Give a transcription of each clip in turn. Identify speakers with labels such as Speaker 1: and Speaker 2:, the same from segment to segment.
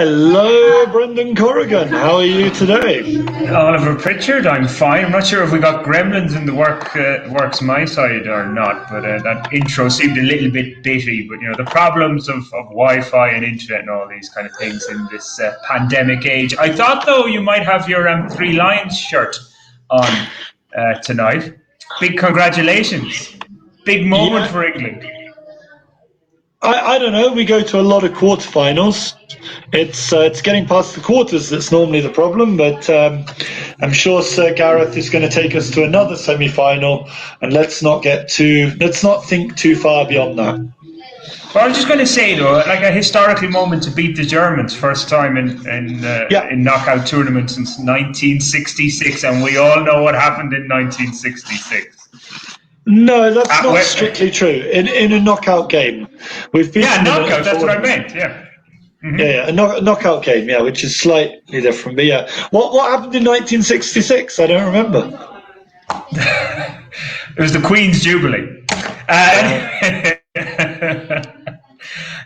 Speaker 1: Hello, Brendan Corrigan. How are you today?
Speaker 2: Oliver Pritchard, I'm fine. I'm not sure if we got gremlins in the works my side or not, but that intro seemed a little bit bitty. But the problems of Wi-Fi and internet and all these kind of things in this pandemic age. I thought though you might have your Three Lions shirt on tonight. Big congratulations! Big moment for England.
Speaker 1: I don't know. We go to a lot of quarterfinals. It's getting past the quarters that's normally the problem, but I'm sure Sir Gareth is going to take us to another semi-final, and let's not think too far beyond that.
Speaker 2: Well, I was just going to say though, like a historical moment to beat the Germans, first time in knockout tournament since 1966, and we all know what happened in 1966.
Speaker 1: No, that's not strictly true. In a knockout game, we've been
Speaker 2: knockout. That's what I meant. Yeah. Mm-hmm.
Speaker 1: Yeah, a knockout game. Yeah, which is slightly different. But yeah, what happened in 1966? I don't remember.
Speaker 2: It was the Queen's Jubilee.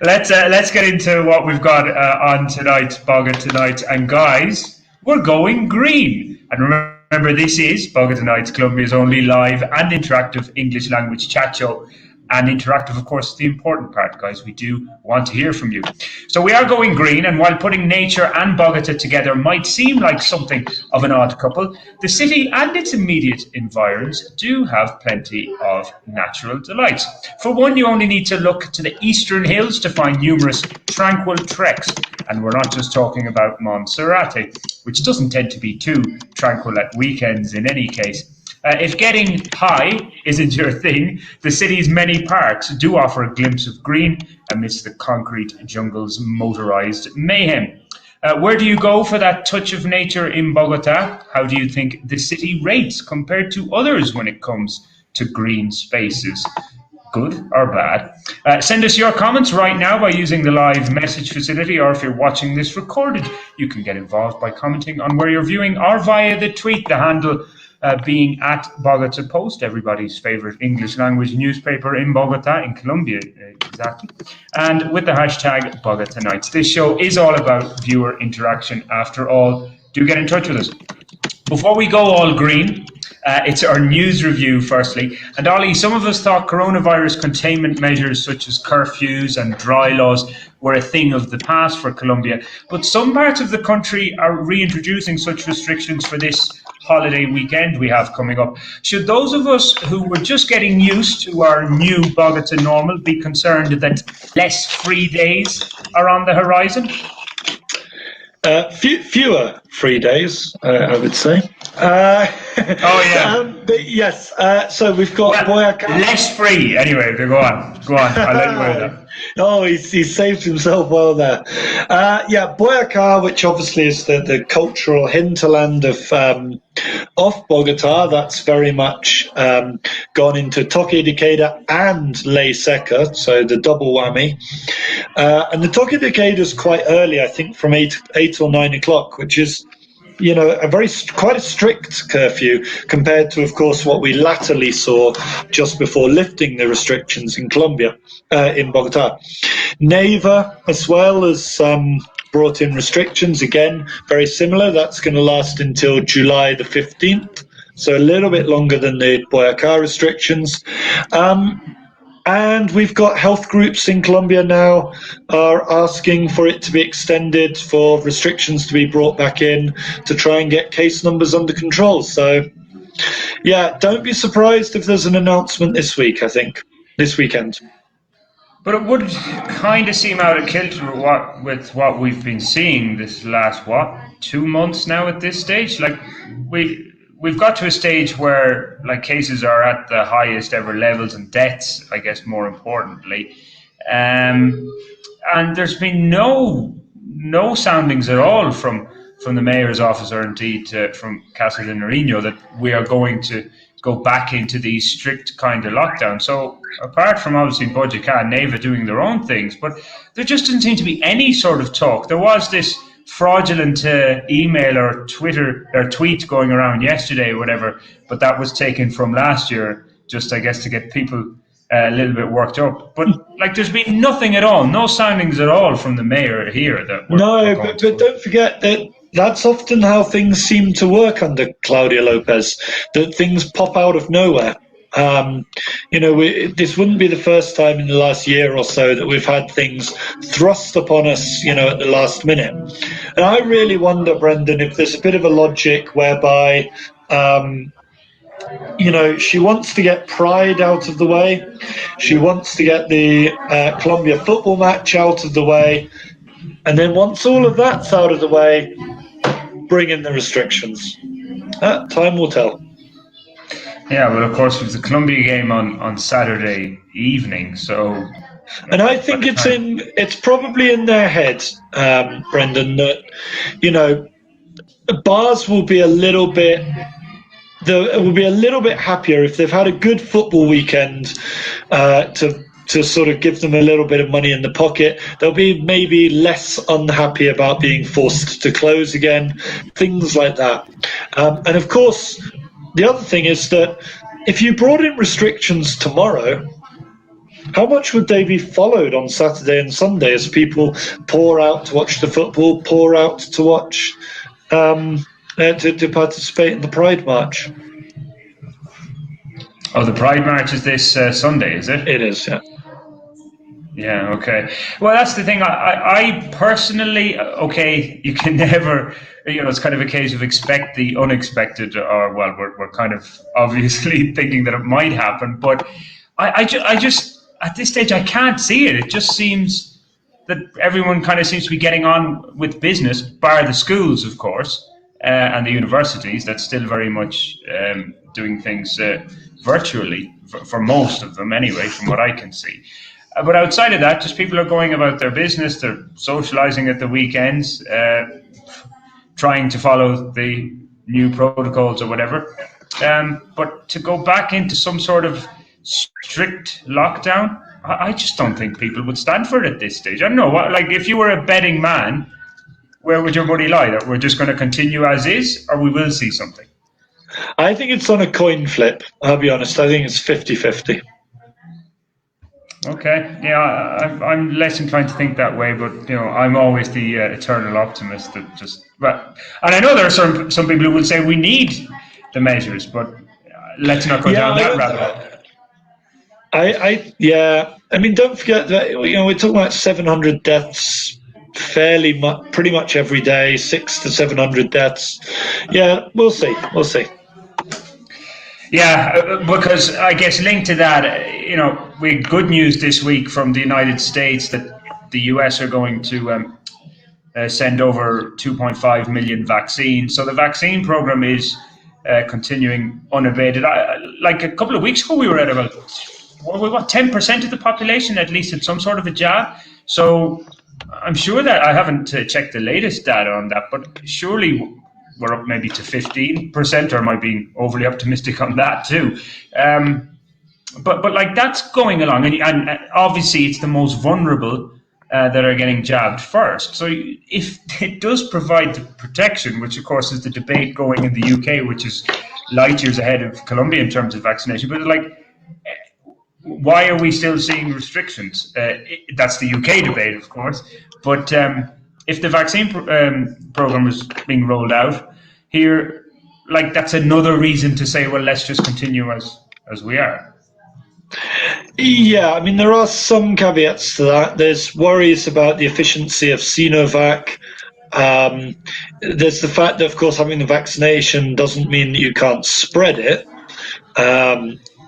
Speaker 2: Let's get into what we've got on tonight, Bogotá Nights, and guys, we're going green. And remember, this is Bogotá Nights, Colombia's only live and interactive English language chat show. And interactive, of course, is the important part, guys. We do want to hear from you. So we are going green, and while putting nature and Bogotá together might seem like something of an odd couple, the city and its immediate environs do have plenty of natural delights. For one, you only need to look to the eastern hills to find numerous tranquil treks. And we're not just talking about Monserrate, which doesn't tend to be too tranquil at weekends in any case. If getting high isn't your thing, the city's many parks do offer a glimpse of green amidst the concrete jungle's motorized mayhem. Where do you go for that touch of nature in Bogotá? How do you think the city rates compared to others when it comes to green spaces? Good or bad? Send us your comments right now by using the live message facility, or if you're watching this recorded, you can get involved by commenting on where you're viewing or via the tweet, the handle being at Bogotá Post, everybody's favorite English language newspaper in Bogotá, in Colombia, exactly. And with the hashtag Bogotá Nights. This show is all about viewer interaction after all. Do get in touch with us. Before we go all green, it's our news review firstly. And Ollie, some of us thought coronavirus containment measures such as curfews and dry laws were a thing of the past for Colombia. But some parts of the country are reintroducing such restrictions for this holiday weekend we have coming up. Should those of us who were just getting used to our new Bogotá normal be concerned that less free days are on the horizon?
Speaker 1: Fewer free days, I would say. Yes. So we've got Boyacá.
Speaker 2: Less free. Anyway, go on. I'll let you wear that.
Speaker 1: Oh, he saved himself well there. Boyacá, which obviously is the cultural hinterland of Bogotá, that's very much gone into toque de queda and ley seca, so the double whammy. And the toque de queda is quite early, I think, from 8 or 9 o'clock, which is quite a strict curfew compared to, of course, what we latterly saw just before lifting the restrictions in Colombia, in Bogotá. Neiva, as well, has brought in restrictions, again, very similar. That's going to last until July the 15th, so a little bit longer than the Boyacá restrictions. And we've got health groups in Colombia now are asking for it to be extended, for restrictions to be brought back in to try and get case numbers under control. So, don't be surprised if there's an announcement this weekend.
Speaker 2: But it would kind of seem out of kilter with what we've been seeing this last, 2 months now at this stage? Like, we've got to a stage where cases are at the highest ever levels, and deaths, I guess, more importantly. And there's been no soundings at all from the mayor's office, or indeed from Casa de Nariño, that we are going to go back into these strict kind of lockdowns. So apart from obviously Boyacá and Neiva doing their own things, but there just didn't seem to be any sort of talk. There was this fraudulent email or Twitter or tweet going around yesterday or whatever, but that was taken from last year, just I guess to get people a little bit worked up. But like, there's been nothing at all, no soundings at all from the mayor here that
Speaker 1: but don't forget that that's often how things seem to work under Claudia Lopez, that things pop out of nowhere. This wouldn't be the first time in the last year or so that we've had things thrust upon us, at the last minute. And I really wonder, Brendan, if there's a bit of a logic whereby she wants to get Pride out of the way. She wants to get the Colombia football match out of the way. And then once all of that's out of the way, bring in the restrictions. Time will tell.
Speaker 2: Yeah, well, of course, there's a Colombia game on Saturday evening, so...
Speaker 1: And I think it's probably in their head, Brendan, that, bars will be a little bit happier if they've had a good football weekend to sort of give them a little bit of money in the pocket. They'll be maybe less unhappy about being forced to close again, things like that. And of course, the other thing is that if you brought in restrictions tomorrow, how much would they be followed on Saturday and Sunday as people pour out to watch the football, pour out to watch, to participate in the Pride March?
Speaker 2: Oh, the Pride March is this Sunday, is it?
Speaker 1: It is, yeah.
Speaker 2: Yeah, okay. Well, that's the thing. I personally, you can never, it's kind of a case of expect the unexpected, or, well, we're kind of obviously thinking that it might happen, but I just, at this stage, I can't see it. It just seems that everyone kind of seems to be getting on with business, bar the schools, of course, and the universities. That's still very much doing things virtually, for most of them anyway, from what I can see. But outside of that, just people are going about their business. They're socializing at the weekends, trying to follow the new protocols or whatever. But to go back into some sort of strict lockdown, I just don't think people would stand for it at this stage. I don't know. Like, if you were a betting man, where would your money lie? That we're just going to continue as is, or we will see something?
Speaker 1: I think it's on a coin flip, I'll be honest. I think it's 50-50.
Speaker 2: Okay, yeah, I'm less inclined to think that way, but I'm always the eternal optimist that and I know there are some people who will say we need the measures, but let's not go down that rabbit hole.
Speaker 1: I mean, don't forget that we're talking about 700 deaths pretty much every day, 600 to 700 deaths. Yeah, we'll see.
Speaker 2: Yeah, because I guess linked to that, we had good news this week from the United States that the US are going to send over 2.5 million vaccines. So the vaccine program is continuing unabated. Like a couple of weeks ago, we were at about 10% of the population at least had some sort of a jab. So I'm sure that I haven't checked the latest data on that, but surely we're up maybe to 15%, or am I being overly optimistic on that too? But like, that's going along, and obviously it's the most vulnerable that are getting jabbed first. So if it does provide the protection, which of course is the debate going in the UK, which is light years ahead of Colombia in terms of vaccination, but like, why are we still seeing restrictions? That's the UK debate, of course. But if the vaccine program is being rolled out here, like, that's another reason to say, well, let's just continue as we are.
Speaker 1: Yeah, I mean, there are some caveats to that. There's worries about the efficiency of Sinovac. There's the fact that, of course, having the vaccination doesn't mean that you can't spread it.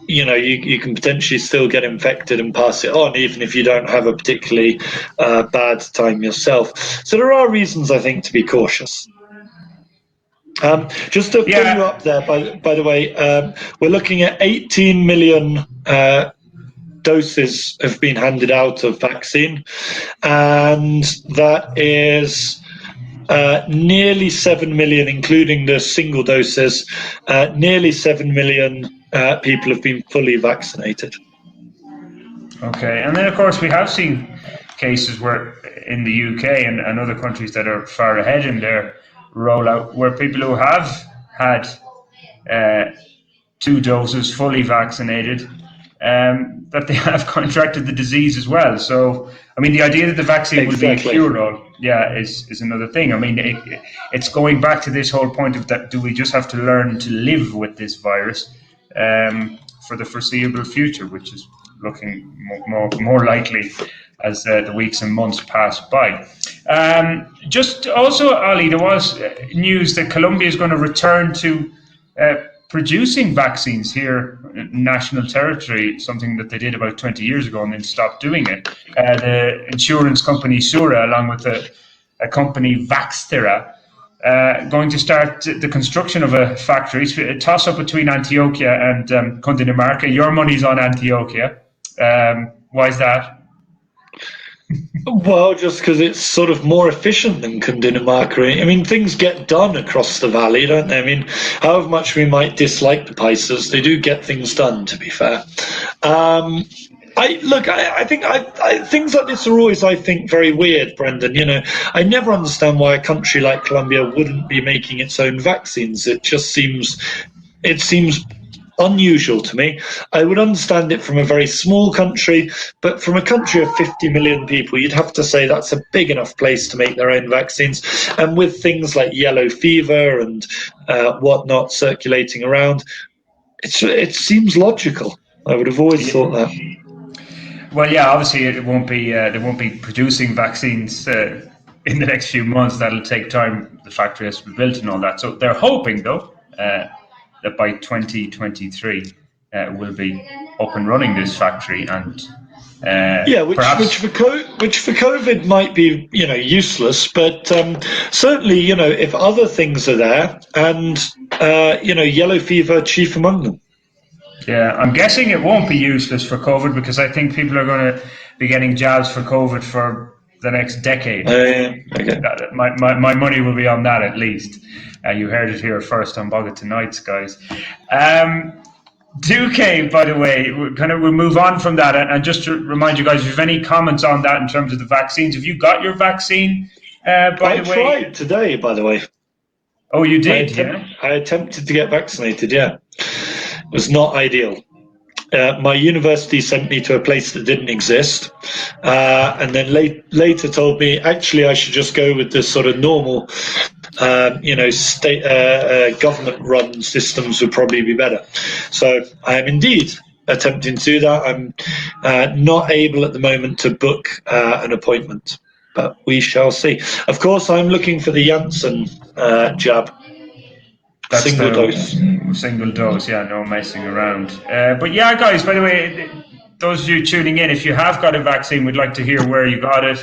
Speaker 1: You can potentially still get infected and pass it on, even if you don't have a particularly bad time yourself. So there are reasons, I think, to be cautious. Just to pull you up there, by the way, we're looking at 18 million doses have been handed out of vaccine, and that is nearly 7 million, including the single doses, nearly 7 million people have been fully vaccinated. Okay,
Speaker 2: and then of course we have seen cases where in the UK and other countries that are far ahead in their rollout, where people who have had 2 doses fully vaccinated that they have contracted the disease as well. So, I mean, the idea that the vaccine will be a cure-all, is another thing. I mean, it's going back to this whole point of that: do we just have to learn to live with this virus for the foreseeable future, which is looking more likely as the weeks and months pass by. Just also, Ali, there was news that Colombia is going to return to producing vaccines here in national territory, something that they did about 20 years ago and then stopped doing it. The insurance company Sura, along with a company Vaxtera, going to start the construction of a factory. It's a toss-up between Antioquia and Cundinamarca. Your money's on Antioquia. Why is that?
Speaker 1: Well, just because it's sort of more efficient than Cundinamarca. I mean, things get done across the valley, don't they? I mean, however much we might dislike the Paisas, they do get things done, to be fair. I think things like this are always, I think, very weird, Brendan. You know, I never understand why a country like Colombia wouldn't be making its own vaccines. It seems unusual to me. I would understand it from a very small country, but from a country of 50 million people, you'd have to say that's a big enough place to make their own vaccines. And with things like yellow fever and whatnot circulating around, it seems logical. I would have always thought that.
Speaker 2: Well, yeah, obviously it won't be. They won't be producing vaccines in the next few months. That'll take time. The factory has to be built and all that. So they're hoping, though, that by 2023 we'll be up and running this factory, and
Speaker 1: which for COVID might be useless, but certainly if other things are there, and yellow fever chief among them.
Speaker 2: Yeah, I'm guessing it won't be useless for COVID, because I think people are going to be getting jabs for COVID for the next decade.
Speaker 1: Okay.
Speaker 2: My money will be on that, at least. You heard it here first on Bogotá Nights, guys. Duque, by the way, we'll move on from that, and just to remind you guys, if you have any comments on that in terms of the vaccines, have you got your vaccine? I
Speaker 1: tried today, by the way.
Speaker 2: Oh, you did?
Speaker 1: I attempted to get vaccinated. Yeah, it was not ideal. My university sent me to a place that didn't exist, and then later told me actually I should just go with the sort of normal, state government-run systems would probably be better. So I am indeed attempting to do that. I'm not able at the moment to book an appointment, but we shall see. Of course, I'm looking for the Janssen jab.
Speaker 2: That's
Speaker 1: Single
Speaker 2: dose, yeah, no messing around. But yeah, guys, by the way, those of you tuning in, if you have got a vaccine, we'd like to hear where you got it,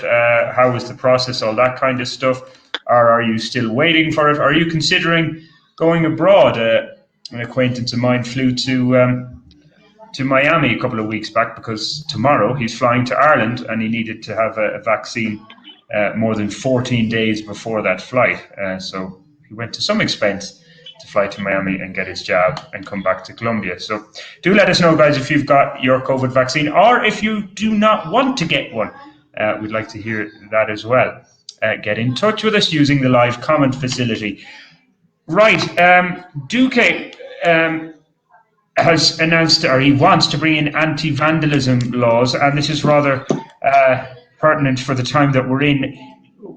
Speaker 2: how was the process, all that kind of stuff. Or are you still waiting for it? Are you considering going abroad? An acquaintance of mine flew to Miami a couple of weeks back, because tomorrow he's flying to Ireland and he needed to have a vaccine more than 14 days before that flight. So he went to some expense to fly to Miami and get his jab and come back to Colombia. So do let us know, guys, if you've got your COVID vaccine, or if you do not want to get one. We'd like to hear that as well. Get in touch with us using the live comment facility. Right, Duque has announced, or he wants to bring in anti-vandalism laws, and this is rather pertinent for the time that we're in.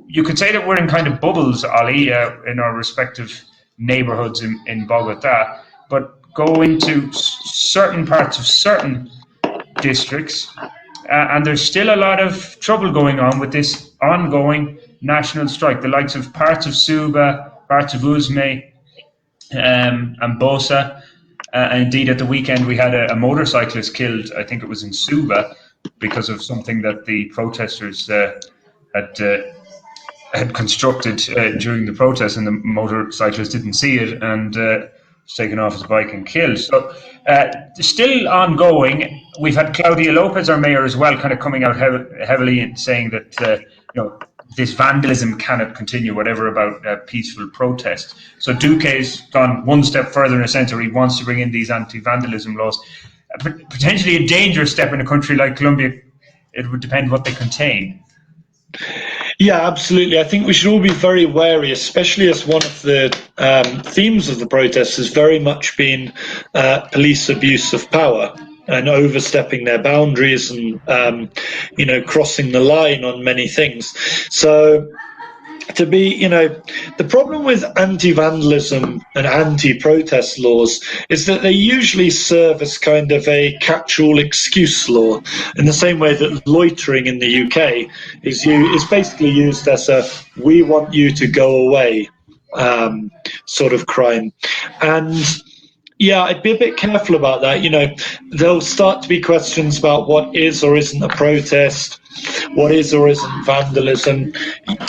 Speaker 2: You could say that we're in kind of bubbles, Ali, in our respective neighborhoods in Bogotá, but go into certain parts of certain districts, and there's still a lot of trouble going on with this ongoing national strike. The likes of parts of Suba, parts of Usme, and Bosa. And indeed, at the weekend, we had a motorcyclist killed, I think it was in Suba, because of something that the protesters had constructed during the protest, and the motorcyclist didn't see it and was taken off his bike and killed. So still ongoing. We've had Claudia Lopez, our mayor, as well, kind of coming out heavily and saying that this vandalism cannot continue, whatever about peaceful protest. So Duque's gone one step further in a sense, where he wants to bring in these anti-vandalism laws. Potentially a dangerous step in a country like Colombia. It would depend what they contain.
Speaker 1: Yeah, absolutely. I think we should all be very wary, especially as one of the themes of the protests has very much been police abuse of power. and overstepping their boundaries and crossing the line on many things. So to be, the problem with anti-vandalism and anti-protest laws is that they usually serve as kind of a catch-all excuse law, in the same way that loitering in the UK is basically used as a "we want you to go away" sort of crime. And yeah, I'd be a bit careful about that. There'll start to be questions about what is or isn't a protest, what is or isn't vandalism.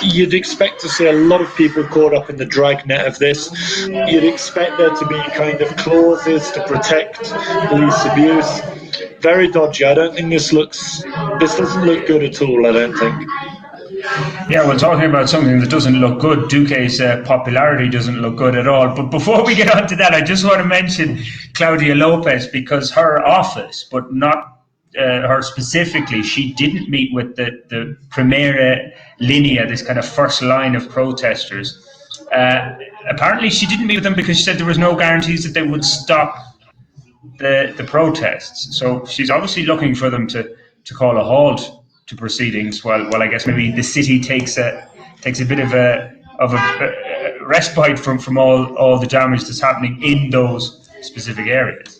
Speaker 1: You'd expect to see a lot of people caught up in the dragnet of this. You'd expect there to be kind of clauses to protect police abuse. Very dodgy. I don't think this doesn't look good at all, I don't think.
Speaker 2: Yeah, well, talking about something that doesn't look good, Duque's popularity doesn't look good at all. But before we get on to that, I just want to mention Claudia Lopez, because her office, but not her specifically, she didn't meet with the Primera Linea, this kind of first line of protesters. Apparently, she didn't meet with them because she said there was no guarantees that they would stop the protests. So she's obviously looking for them to call a halt to proceedings, while I guess maybe the city takes a bit of a respite from all the damage that's happening in those specific areas.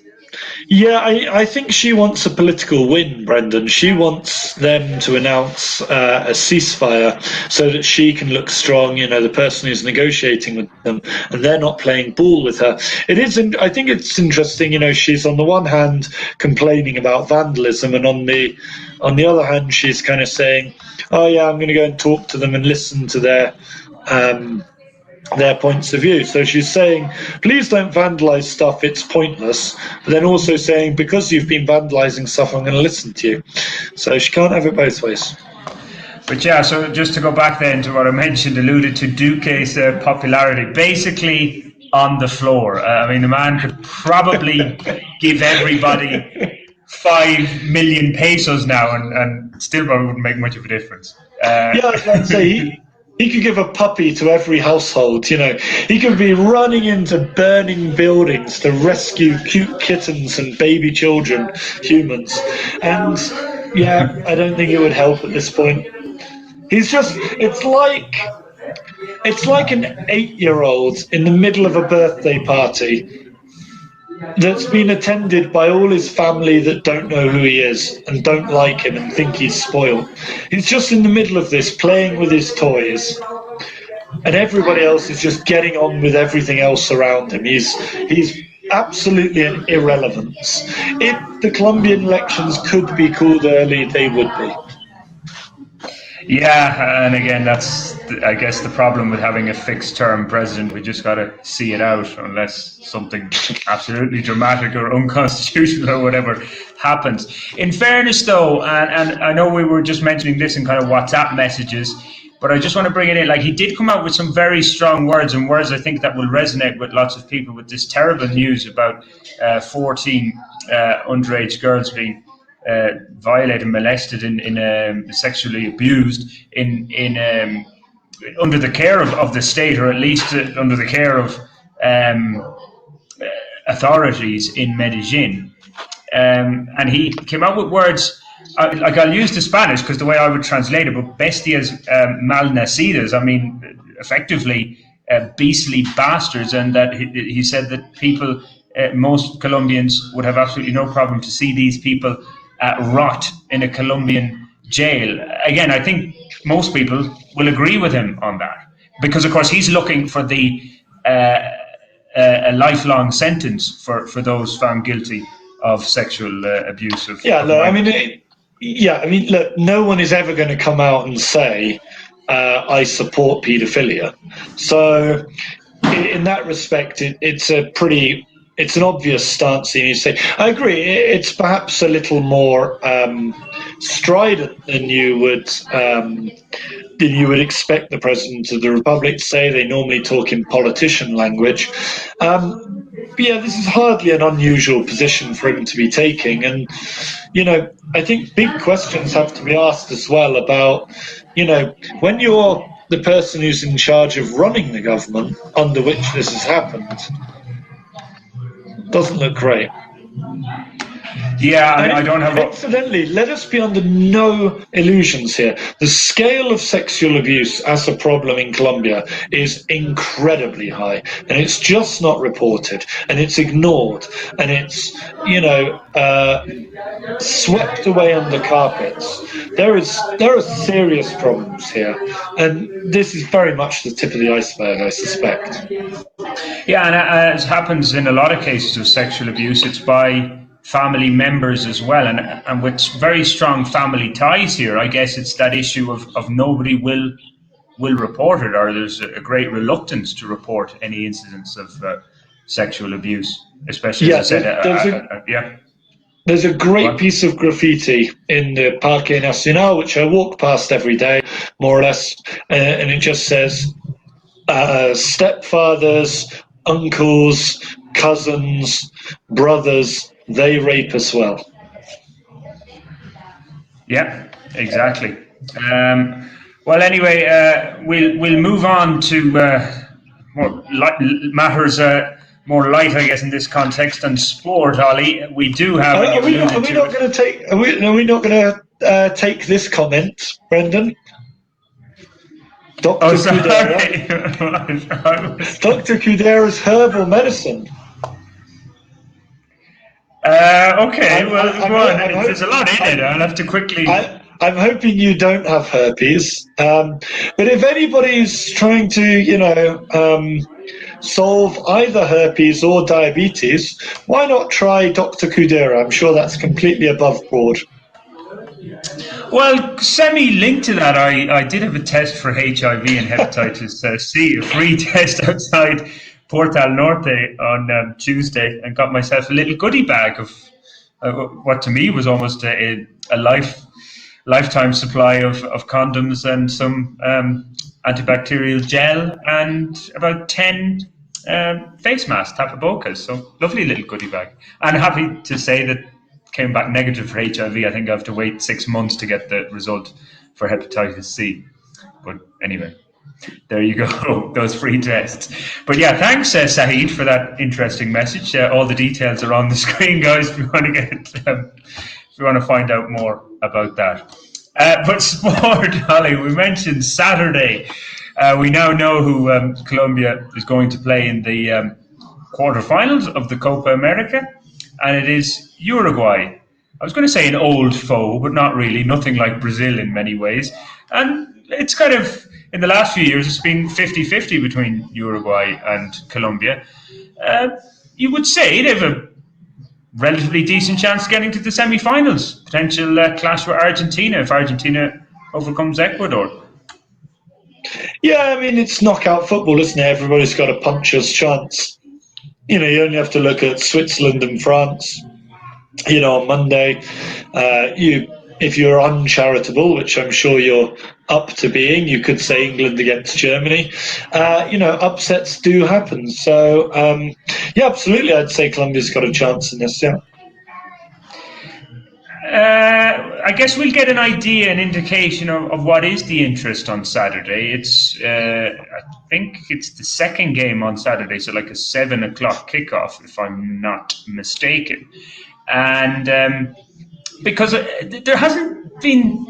Speaker 1: Yeah, I think she wants a political win, Brendan. She wants them to announce a ceasefire so that she can look strong, the person who's negotiating with them, and they're not playing ball with her. I think it's interesting, she's on the one hand complaining about vandalism, and on the other hand, she's kind of saying, oh yeah, I'm going to go and talk to them and listen to their points of view. So she's saying, please don't vandalize stuff, it's pointless. But then also saying, because you've been vandalizing stuff, I'm going to listen to you. So she can't have it both ways.
Speaker 2: But yeah, so just to go back then to what I alluded to Duque's popularity, basically on the floor. The man could probably give everybody 5 million pesos now and still probably wouldn't make much of a difference.
Speaker 1: Yeah, I was going to say, he could give a puppy to every household, He could be running into burning buildings to rescue cute kittens and baby children, humans. And, yeah, I don't think it would help at this point. It's like an 8-year-old in the middle of a birthday party that's been attended by all his family that don't know who he is and don't like him and think he's spoiled. He's just in the middle of this playing with his toys, and everybody else is just getting on with everything else around him. He's absolutely an irrelevance. If the Colombian elections could be called early, they would be.
Speaker 2: Yeah, and again, that's, I guess, the problem with having a fixed-term president. We just got to see it out unless something absolutely dramatic or unconstitutional or whatever happens. In fairness, though, and I know we were just mentioning this in kind of WhatsApp messages, but I just want to bring it in. Like, he did come out with some very strong words, and words I think that will resonate with lots of people, with this terrible news about 14 underage girls being violated, molested, in sexually abused in under the care of the state, or at least under the care of authorities in Medellin. And he came out with words, I'll use the Spanish because the way I would translate it, but bestias malnacidas, effectively beastly bastards, and that he said that people, most Colombians would have absolutely no problem to see these people rot in a Colombian jail. Again, I think most people will agree with him on that, because of course he's looking for a lifelong sentence for those found guilty of sexual abuse. Look,
Speaker 1: no one is ever going to come out and say I support paedophilia. So in that respect, it's an obvious stance. You say, I agree. It's perhaps a little more strident than you would expect the president of the republic to say. They normally talk in politician language. But yeah, this is hardly an unusual position for him to be taking. And, I think big questions have to be asked as well about, when you're the person who's in charge of running the government under which this has happened, doesn't look great.
Speaker 2: Yeah, I don't have.
Speaker 1: Incidentally, let us be under no illusions here. The scale of sexual abuse as a problem in Colombia is incredibly high, and it's just not reported, and it's ignored, and it's swept away under carpets. There are serious problems here, and this is very much the tip of the iceberg, I suspect.
Speaker 2: Yeah, and as happens in a lot of cases of sexual abuse, it's by family members as well, and with very strong family ties here, I guess it's that issue of nobody will report it, or there's a great reluctance to report any incidents of sexual abuse, especially as I said.
Speaker 1: There's a great piece of graffiti in the Parque Nacional, which I walk past every day, more or less, and it just says, stepfathers, uncles, cousins, brothers, they rape as well.
Speaker 2: Yeah, exactly. Well, anyway, we'll move on to matters more light, I guess, in this context, and sport. Ollie, we do have.
Speaker 1: Are we not going to take this comment, Brendan? Dr. Kudera's herbal medicine.
Speaker 2: Okay, there's a lot in it. I'll have to quickly.
Speaker 1: I'm hoping you don't have herpes. But if anybody's trying to, solve either herpes or diabetes, why not try Dr. Kudera? I'm sure that's completely above board.
Speaker 2: Well, semi-linked to that, I did have a test for HIV and hepatitis C, a free test outside Portal Norte on Tuesday, and got myself a little goodie bag of what to me was almost a lifetime supply of condoms and some antibacterial gel and about 10 face masks, tapabocas. So lovely little goodie bag. And happy to say that came back negative for HIV. I think I have to wait 6 months to get the result for hepatitis C. But anyway, there you go, those free tests. But yeah, thanks, Sahid, for that interesting message. All the details are on the screen, guys, if you want to find out more about that. But sport, Holly, we mentioned Saturday. We now know who Colombia is going to play in the quarterfinals of the Copa America, and it is Uruguay. I was going to say an old foe, but not really. Nothing like Brazil in many ways. And it's kind of, in the last few years, it's been 50-50 between Uruguay and Colombia. You would say they have a relatively decent chance of getting to the semi-finals. Potential clash with Argentina if Argentina overcomes Ecuador.
Speaker 1: Yeah, I mean, it's knockout football, isn't it? Everybody's got a puncher's chance. You only have to look at Switzerland and France. On Monday, if you're uncharitable, which I'm sure you're up to being, you could say England against Germany. Upsets do happen. So, yeah, absolutely, I'd say Colombia's got a chance in this, yeah.
Speaker 2: I guess we'll get an idea, an indication of what is the interest on Saturday. It's, I think it's the second game on Saturday, so like a 7:00 kickoff, if I'm not mistaken. And because there hasn't been,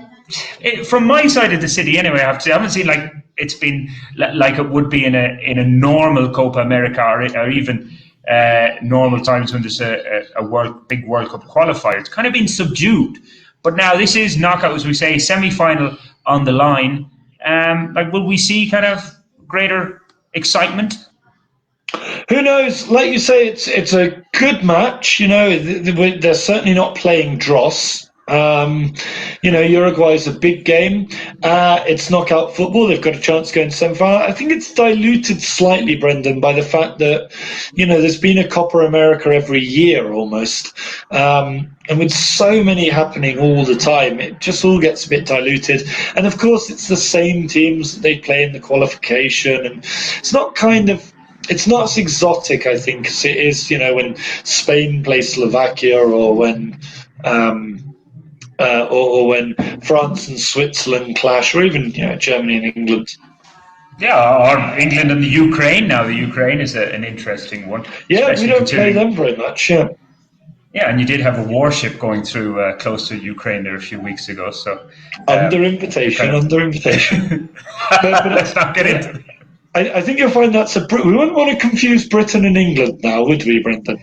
Speaker 2: from my side of the city anyway, I have to say, I haven't seen like it's been like it would be in a normal Copa America or even normal times when there's a big World Cup qualifier. It's kind of been subdued. But now this is knockout, as we say, semi-final on the line. Will we see kind of greater excitement?
Speaker 1: Who knows? Like you say, it's a good match. They're certainly not playing dross. Uruguay is a big game. It's knockout football. They've got a chance to go into semi-final. I think it's diluted slightly, Brendan, by the fact that, there's been a Copa America every year almost. And with so many happening all the time, it just all gets a bit diluted. And of course, it's the same teams that they play in the qualification. And it's not as exotic, I think, as it is, when Spain plays Slovakia or when France and Switzerland clash, or even Germany and England.
Speaker 2: Yeah, or England and the Ukraine now. The Ukraine is an interesting one.
Speaker 1: Yeah, we don't play them very much. Yeah.
Speaker 2: Yeah, and you did have a warship going through close to Ukraine there a few weeks ago. So
Speaker 1: under invitation, under invitation.
Speaker 2: Let's not get into that.
Speaker 1: I think you'll find that's we wouldn't want to confuse Britain and England now, would we, Brendan?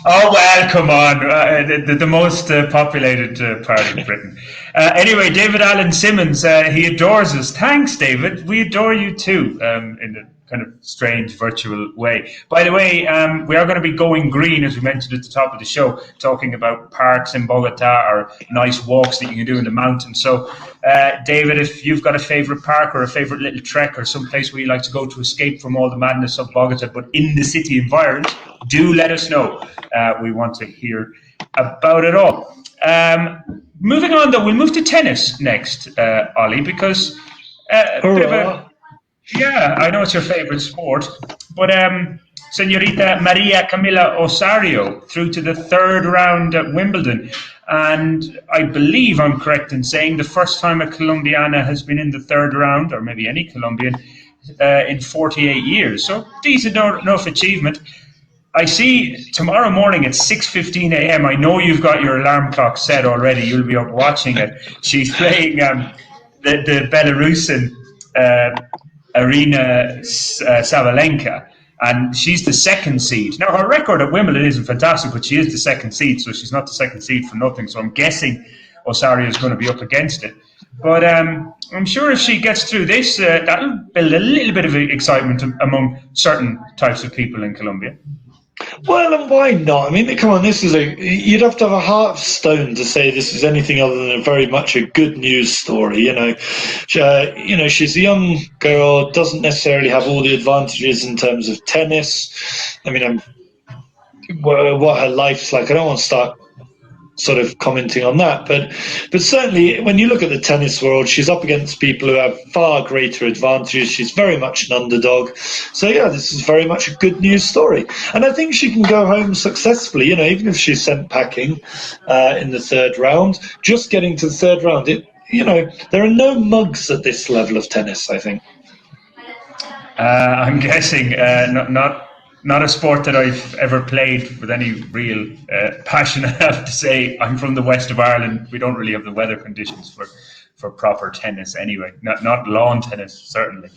Speaker 2: Oh, well, come on. The most populated part of Britain. Anyway, David Allen Simmons, he adores us. Thanks, David. We adore you too, in a kind of strange virtual way. By the way, we are going to be going green, as we mentioned at the top of the show, talking about parks in Bogotá or nice walks that you can do in the mountains. So, David, if you've got a favourite park or a favourite little trek or some place where you like to go to escape from all the madness of Bogotá, but in the city environment, do let us know. We want to hear about it all. Moving on, though, we'll move to tennis next, Ollie, because a bit of a... Yeah, I know it's your favourite sport, but Señorita Maria Camila Osorio through to the third round at Wimbledon. And I believe I'm correct in saying the first time a Colombiana has been in the third round, or maybe any Colombian, in 48 years. So decent enough achievement. I see tomorrow morning at 6:15 a.m. I know you've got your alarm clock set already. You'll be up watching it. She's playing the Belarusian Arina Sabalenka, and she's the second seed. Now, her record at Wimbledon isn't fantastic, but she is the second seed, so she's not the second seed for nothing. So I'm guessing Osorio is going to be up against it. But I'm sure if she gets through this, that'll build a little bit of excitement among certain types of people in Colombia.
Speaker 1: Well, and why not? I mean, come on, you'd have to have a heart of stone to say this is anything other than very much a good news story. She's a young girl, doesn't necessarily have all the advantages in terms of tennis. I mean, what her life's like, I don't want to start sort of commenting on that, but certainly when you look at the tennis world, she's up against people who have far greater advantages. She's very much an underdog. So yeah, this is very much a good news story, and I think she can go home successfully. Even if she's sent packing in the third round, just getting to the third round, there are no mugs at this level of tennis, I think.
Speaker 2: I'm guessing not a sport that I've ever played with any real passion. I have to say, I'm from the west of Ireland. We don't really have the weather conditions for proper tennis anyway. Not lawn tennis, certainly.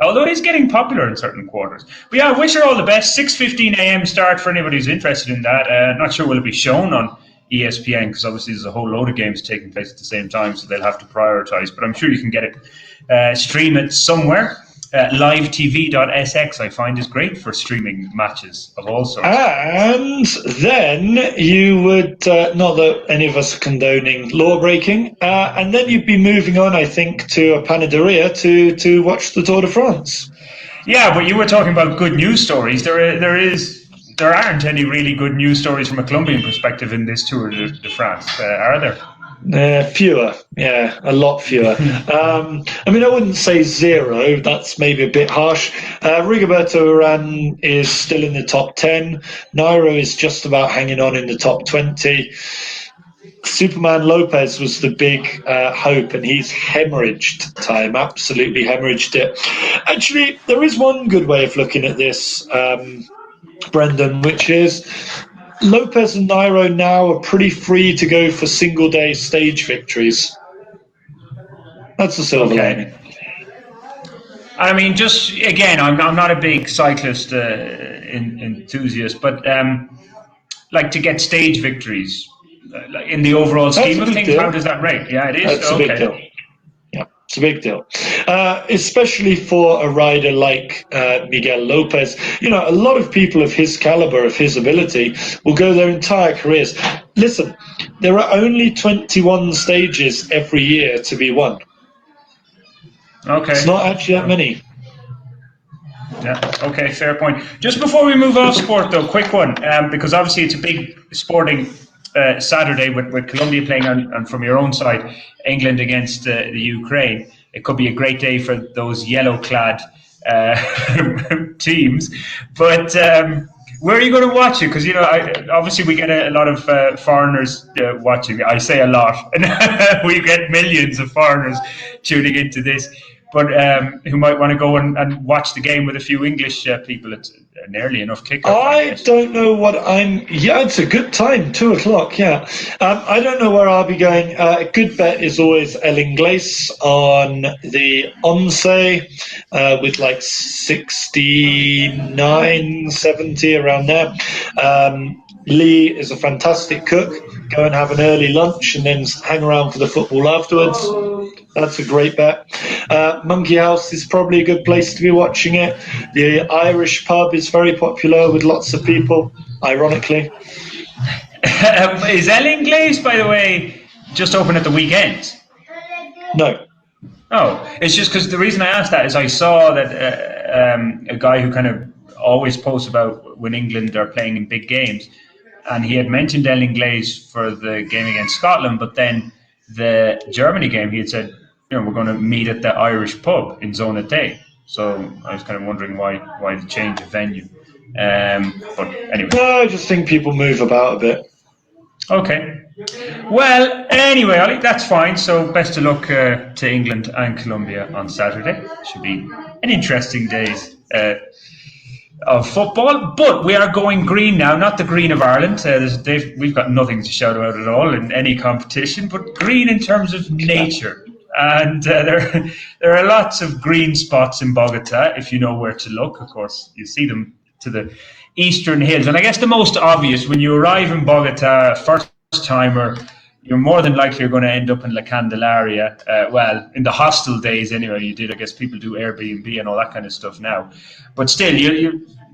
Speaker 2: Although it is getting popular in certain quarters. But yeah, I wish her all the best. 6:15 a.m. start for anybody who's interested in that. Not sure will it be shown on ESPN, because obviously there's a whole load of games taking place at the same time, so they'll have to prioritise. But I'm sure you can get it, stream it somewhere. Livetv.sx I find is great for streaming matches of all sorts. And
Speaker 1: then you would, not that any of us are condoning law breaking, and then you'd be moving on, I think, to a panaderia to watch the Tour de France.
Speaker 2: Yeah, but you were talking about good news stories. There aren't any really good news stories from a Colombian perspective in this Tour de France, are there?
Speaker 1: Fewer, yeah, a lot fewer. I wouldn't say zero, that's maybe a bit harsh. Rigoberto Urán is still in the top 10. Nairo is just about hanging on in the top 20. Superman Lopez was the big hope, and he's hemorrhaged time, absolutely hemorrhaged it. Actually, there is one good way of looking at this, Brendan, which is Lopez and Nairo now are pretty free to go for single-day stage victories. That's the silver lining.
Speaker 2: I mean, just again, I'm not a big cyclist enthusiast, but to get stage victories in the overall scheme of things, how does that rate? Yeah, it is.
Speaker 1: That's a big deal. Yeah, it's a big deal, especially for a rider like Miguel Lopez. A lot of people of his caliber, of his ability, will go their entire careers. Listen, there are only 21 stages every year to be won.
Speaker 2: Okay.
Speaker 1: It's not actually that many.
Speaker 2: Yeah, okay, fair point. Just before we move off sport, though, quick one, because obviously it's a big sporting Saturday with Colombia playing and from your own side, England against the Ukraine. It could be a great day for those yellow-clad teams. But where are you going to watch it? Because, obviously we get a lot of foreigners watching. I say a lot. We get millions of foreigners tuning into this. but who might want to go and watch the game with a few English people. It's an early enough kickoff.
Speaker 1: I don't know what yeah, it's a good time, 2:00, yeah. I don't know where I'll be going. A good bet is always El Inglés on the Once, with like 69, 70 around there. Lee is a fantastic cook. Go and have an early lunch and then hang around for the football afterwards. That's a great bet. Monkey House is probably a good place to be watching it. The Irish pub is very popular with lots of people, ironically.
Speaker 2: Is El Inglés, by the way, just open at the weekends?
Speaker 1: No.
Speaker 2: Oh, it's just because the reason I asked that is I saw that a guy who kind of always posts about when England are playing in big games, and he had mentioned El Inglés for the game against Scotland, but then the Germany game, he had said, we're going to meet at the Irish pub in Zona Day. So I was kind of wondering why the change of venue. But anyway.
Speaker 1: No, I just think people move about a bit.
Speaker 2: Okay. Well, anyway, Ollie, that's fine. So best of luck to England and Colombia on Saturday. Should be an interesting days of football, but we are going green now, not the green of Ireland. We've got nothing to shout about at all in any competition, but green in terms of nature. And there are lots of green spots in Bogotá, if you know where to look. Of course, you see them to the eastern hills. And I guess the most obvious, when you arrive in Bogotá, first-timer, you're more than likely you're going to end up in La Candelaria. Well, in the hostel days anyway, you did. I guess people do Airbnb and all that kind of stuff now. But still,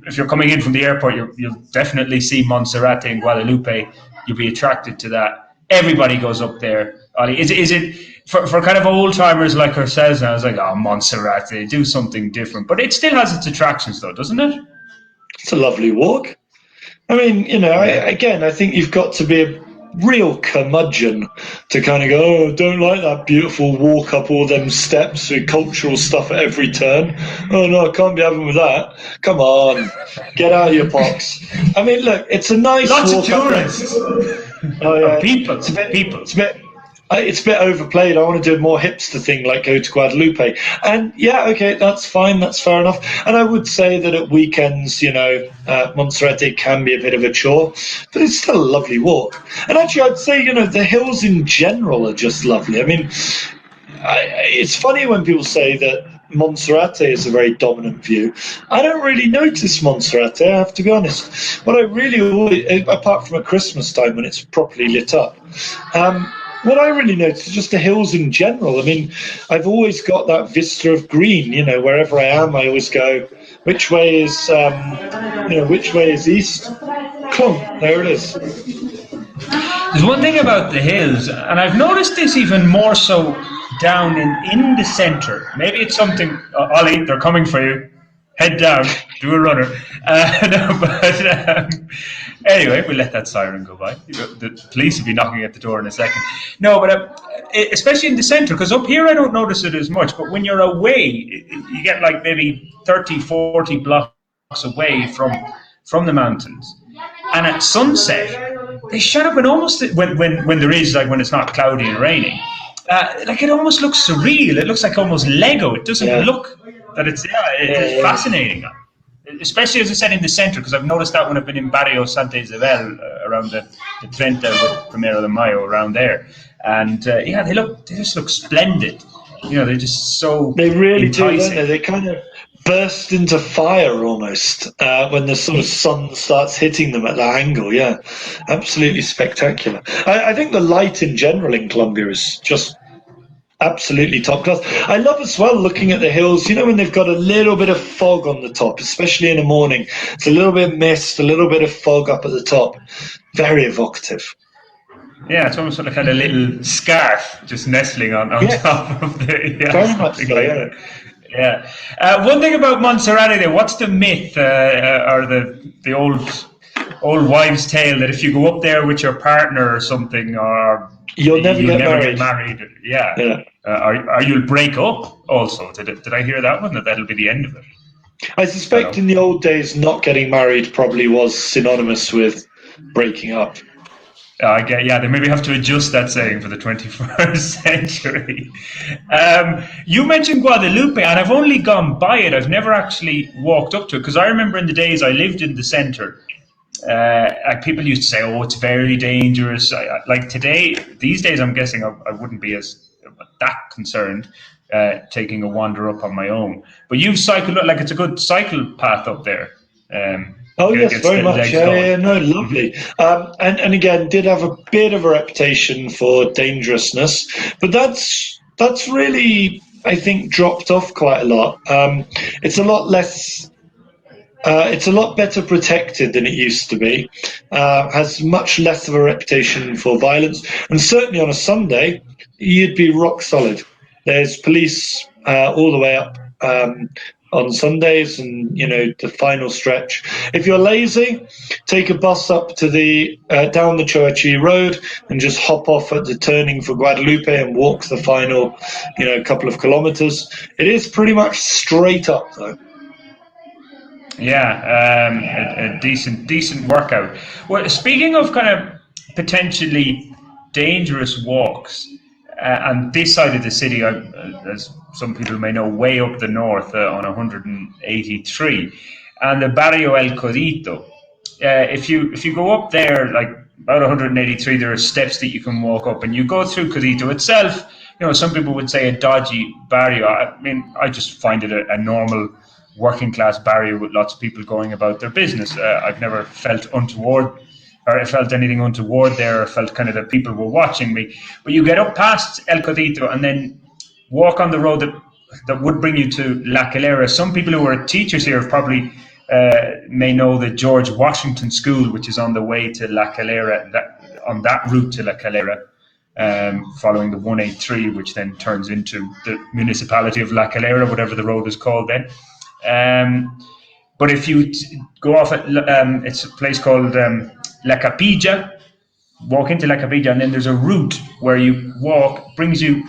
Speaker 2: if you're coming in from the airport, you'll definitely see Monserrate and Guadalupe. You'll be attracted to that. Everybody goes up there. Ollie, is it for kind of old timers like ourselves now? It's like, Monserrate, do something different. But it still has its attractions, though, doesn't it?
Speaker 1: It's a lovely walk. I mean, I think you've got to be a real curmudgeon to kind of go, don't like that beautiful walk up all them steps with cultural stuff at every turn. Oh no, I can't be having with that. Come on, get out of your box. I mean, look, it's a nice
Speaker 2: lots
Speaker 1: walk.
Speaker 2: Of tourists.
Speaker 1: Oh, yeah.
Speaker 2: People.
Speaker 1: It's a bit overplayed. I want to do a more hipster thing like go to Guadalupe. And yeah, okay, that's fine. That's fair enough. And I would say that at weekends, Monserrate can be a bit of a chore, but it's still a lovely walk. And actually, I'd say, the hills in general are just lovely. I mean, it's funny when people say that Monserrate is a very dominant view. I don't really notice Monserrate, I have to be honest. What I really always, apart from at Christmas time when it's properly lit up, what I really notice is just the hills in general. I mean, I've always got that vista of green. Wherever I am, I always go, which way is east? Come, there it is.
Speaker 2: There's one thing about the hills, and I've noticed this even more so down in the centre. Maybe it's something, Ollie, they're coming for you. Head down, do a runner. Anyway, we'll let that siren go by. The police will be knocking at the door in a second. No, but especially in the centre, because up here I don't notice it as much, but when you're away, you get like maybe 30, 40 blocks away from the mountains. And at sunset, they shut up and almost, when there is, like when it's not cloudy and raining, it almost looks surreal. It looks like almost Lego. It doesn't look that it's fascinating. Especially, as I said, in the centre, because I've noticed that when I've been in Barrio Santa Isabel, around the Trenta, the Primero de Mayo, around there. And they just look splendid. They're just so
Speaker 1: They really
Speaker 2: enticing.
Speaker 1: do, don't they? They kind of burst into fire almost when the sort of sun starts hitting them at that angle. Yeah, absolutely spectacular. I think the light in general in Colombia is just absolutely top class. I love as well looking at the hills, when they've got a little bit of fog on the top, especially in the morning. It's a little bit of mist, a little bit of fog up at the top. Very evocative.
Speaker 2: Yeah, it's almost like a little scarf just nestling on top of the... Yeah,
Speaker 1: very much so,
Speaker 2: like yeah. One thing about Monserrate there, what's the myth or the old wives' tale that if you go up there with your partner or something, or
Speaker 1: you'll never get
Speaker 2: married. Yeah. Or you'll break up also. Did I hear that one? That'll be the end of it.
Speaker 1: I suspect in the old days, not getting married probably was synonymous with breaking up.
Speaker 2: I get, yeah, they maybe have to adjust that saying for the 21st century. You mentioned Guadalupe, and I've only gone by it. I've never actually walked up to it, because I remember in the days I lived in the centre, people used to say, "Oh, it's very dangerous." Like these days, I'm guessing I wouldn't be as that concerned taking a wander up on my own. But you've cycled, like, it's a good cycle path up there.
Speaker 1: Oh yes, very much. Yeah, no, lovely. And again, did have a bit of a reputation for dangerousness, but that's really, I think, dropped off quite a lot. It's a lot less. It's a lot better protected than it used to be. Has much less of a reputation for violence, and certainly on a Sunday, you'd be rock solid. There's police all the way up on Sundays, and the final stretch. If you're lazy, take a bus up to the down the Churchy Road and just hop off at the turning for Guadalupe and walk the final, couple of kilometers. It is pretty much straight up though.
Speaker 2: Yeah, a decent workout. Well, speaking of kind of potentially dangerous walks, and this side of the city, as some people may know, way up the north on 183, and the Barrio El Codito. If you go up there, like about 183, there are steps that you can walk up, and you go through Codito itself. Some people would say a dodgy barrio. I mean, I just find it a normal working class barrio with lots of people going about their business. I've never felt untoward, or I felt anything untoward there, or felt kind of that people were watching me. But you get up past El Codito and then walk on the road that would bring you to La Calera. Some people who are teachers here probably may know the George Washington School, which is on the way to La Calera, on that route to La Calera, following the 183, which then turns into the municipality of La Calera, whatever the road is called then. But if you go off at, it's a place called La Capilla, walk into La Capilla, and then there's a route where you walk, brings you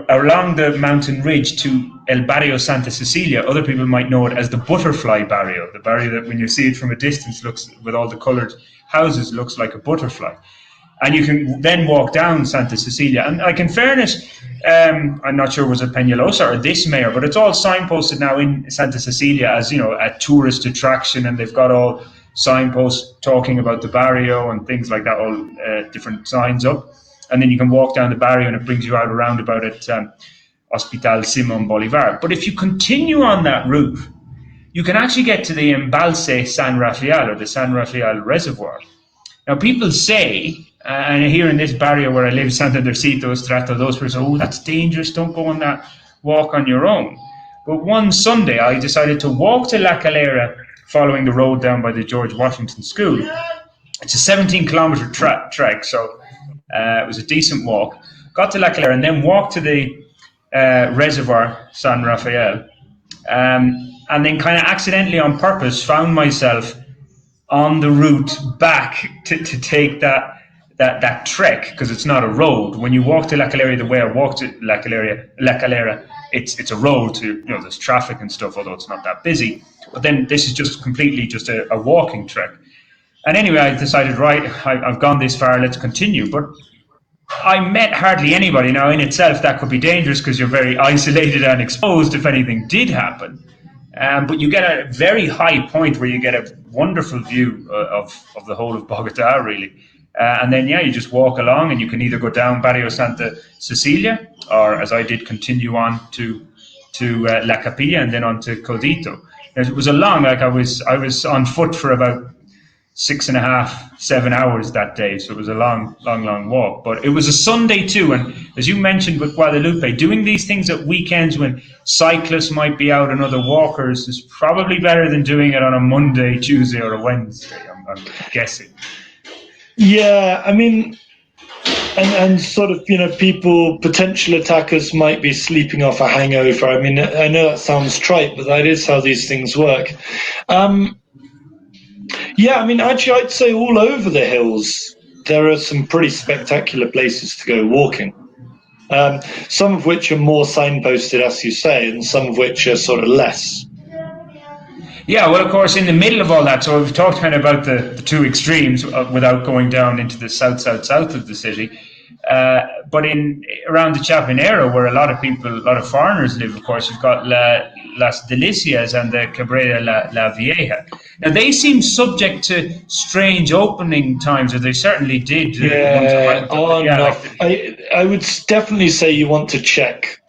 Speaker 2: along the mountain ridge to El Barrio Santa Cecilia. Other people might know it as the Butterfly Barrio, the barrio that when you see it from a distance looks, with all the coloured houses, looks like a butterfly. And you can then walk down Santa Cecilia. And like, in fairness, I'm not sure was it Peñalosa or this mayor, but it's all signposted now in Santa Cecilia as, a tourist attraction, and they've got all signposts talking about the barrio and things like that, all different signs up. And then you can walk down the barrio and it brings you out a roundabout at Hospital Simón Bolívar. But if you continue on that route, you can actually get to the Embalse San Rafael, or the San Rafael Reservoir. Now, people say, and here in this barrio where I live, Santandercito, Estrato, those people say, "Oh, that's dangerous, don't go on that walk on your own." But one Sunday, I decided to walk to La Calera, following the road down by the George Washington School. It's a 17-kilometer trek, so it was a decent walk. Got to La Calera and then walked to the Reservoir San Rafael, and then kind of accidentally on purpose found myself on the route back to take that trek, because it's not a road. When you walk to La Calera, the way I walked to La Calera, it's a road to, there's traffic and stuff, although it's not that busy. But then this is just completely just a walking trek. And anyway, I decided, right, I've gone this far, let's continue. But I met hardly anybody. Now, in itself, that could be dangerous because you're very isolated and exposed if anything did happen. But you get a very high point where you get a wonderful view of the whole of Bogotá, really. And then, you just walk along, and you can either go down Barrio Santa Cecilia, or, as I did, continue on to La Capilla and then on to Codito. It was a long, I was on foot for about 6.5, 7 hours that day. So it was a long walk. But it was a Sunday too. And as you mentioned with Guadalupe, doing these things at weekends when cyclists might be out and other walkers is probably better than doing it on a Monday, Tuesday, or a Wednesday, I'm guessing.
Speaker 1: Yeah, I mean, and sort of, people, potential attackers might be sleeping off a hangover. I mean, I know that sounds trite, but that is how these things work. Yeah, I mean, actually, I'd say all over the hills, there are some pretty spectacular places to go walking. Some of which are more signposted, as you say, and some of which are sort of less.
Speaker 2: Yeah, well, of course, in the middle of all that, so we've talked kind of about the two extremes without going down into the south of the city. But in around the Chapinero, where a lot of foreigners live, of course, you've got Las Delicias and the Cabrera La Vieja. Now, they seem subject to strange opening times, or they certainly did.
Speaker 1: Yeah, I would definitely say you want to check